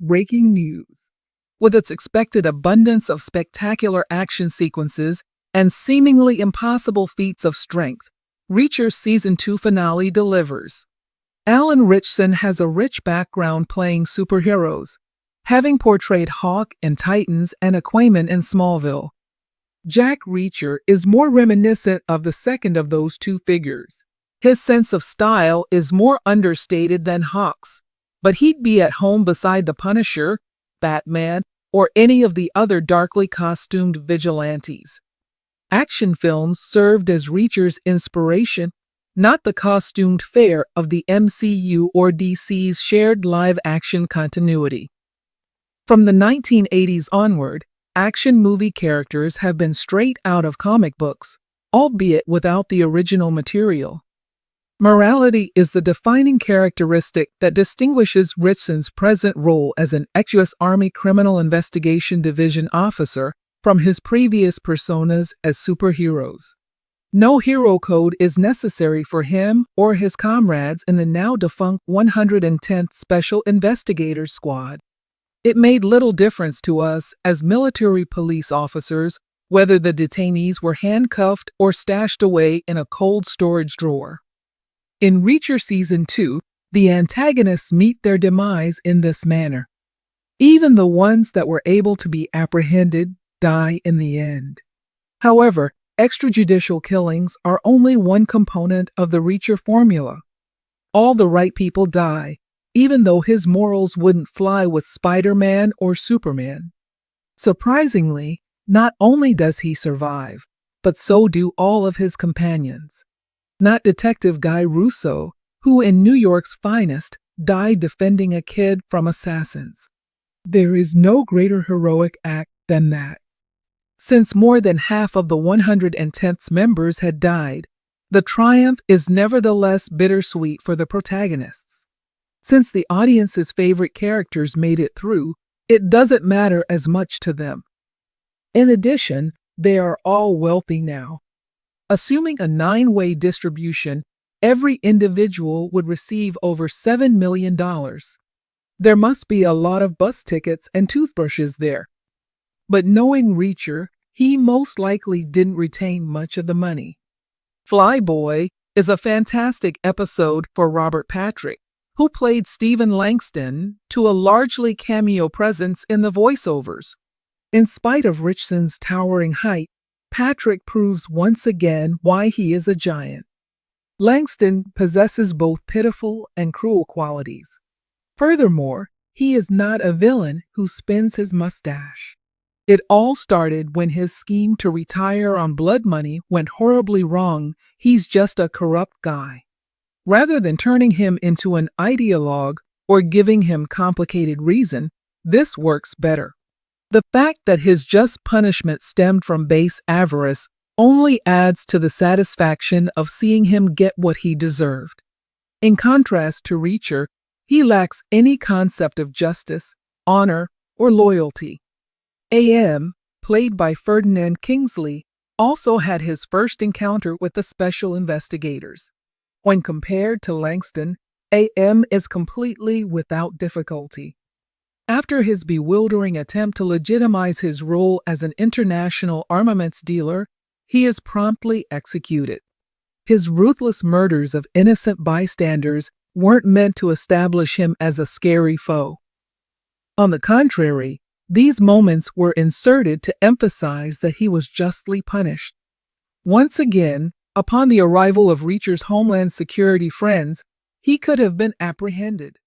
breaking news. With its expected abundance of spectacular action sequences and seemingly impossible feats of strength, Reacher's Season 2 finale delivers. Alan Ritchson has a rich background playing superheroes, having portrayed Hawk in Titans and Aquaman in Smallville. Jack Reacher is more reminiscent of the second of those two figures. His sense of style is more understated than Hawk's, but he'd be at home beside the Punisher, Batman, or any of the other darkly costumed vigilantes. Action films served as Reacher's inspiration, not the costumed fare of the MCU or DC's shared live-action continuity. From the 1980s onward, action movie characters have been straight out of comic books, albeit without the original material. Morality is the defining characteristic that distinguishes Ritchson's present role as an ex-US Army Criminal Investigation Division officer from his previous personas as superheroes. No hero code is necessary for him or his comrades in the now-defunct 110th Special Investigators Squad. It made little difference to us as military police officers whether the detainees were handcuffed or stashed away in a cold storage drawer. In Reacher Season 2, the antagonists meet their demise in this manner. Even the ones that were able to be apprehended die in the end. However, extrajudicial killings are only one component of the Reacher formula. All the right people die, even though his morals wouldn't fly with Spider-Man or Superman. Surprisingly, not only does he survive, but so do all of his companions. Not Detective Guy Russo, who in New York's finest died defending a kid from assassins. There is no greater heroic act than that. Since more than half of the 110th's members had died, the triumph is nevertheless bittersweet for the protagonists. Since the audience's favorite characters made it through, it doesn't matter as much to them. In addition, they are all wealthy now. Assuming a 9-way distribution, every individual would receive over $7 million. There must be a lot of bus tickets and toothbrushes there. But knowing Reacher, he most likely didn't retain much of the money. Flyboy is a fantastic episode for Robert Patrick, who played Stephen Langston, to a largely cameo presence in the voiceovers. In spite of Ritchson's towering height, Patrick proves once again why he is a giant. Langston possesses both pitiful and cruel qualities. Furthermore, he is not a villain who spins his mustache. It all started when his scheme to retire on blood money went horribly wrong. He's just a corrupt guy. Rather than turning him into an ideologue or giving him complicated reason, this works better. The fact that his just punishment stemmed from base avarice only adds to the satisfaction of seeing him get what he deserved. In contrast to Reacher, he lacks any concept of justice, honor, or loyalty. A.M., played by Ferdinand Kingsley, also had his first encounter with the special investigators. When compared to Langston, A.M. is completely without difficulty. After his bewildering attempt to legitimize his role as an international armaments dealer, he is promptly executed. His ruthless murders of innocent bystanders weren't meant to establish him as a scary foe. On the contrary, these moments were inserted to emphasize that he was justly punished. Once again, upon the arrival of Reacher's Homeland Security friends, he could have been apprehended.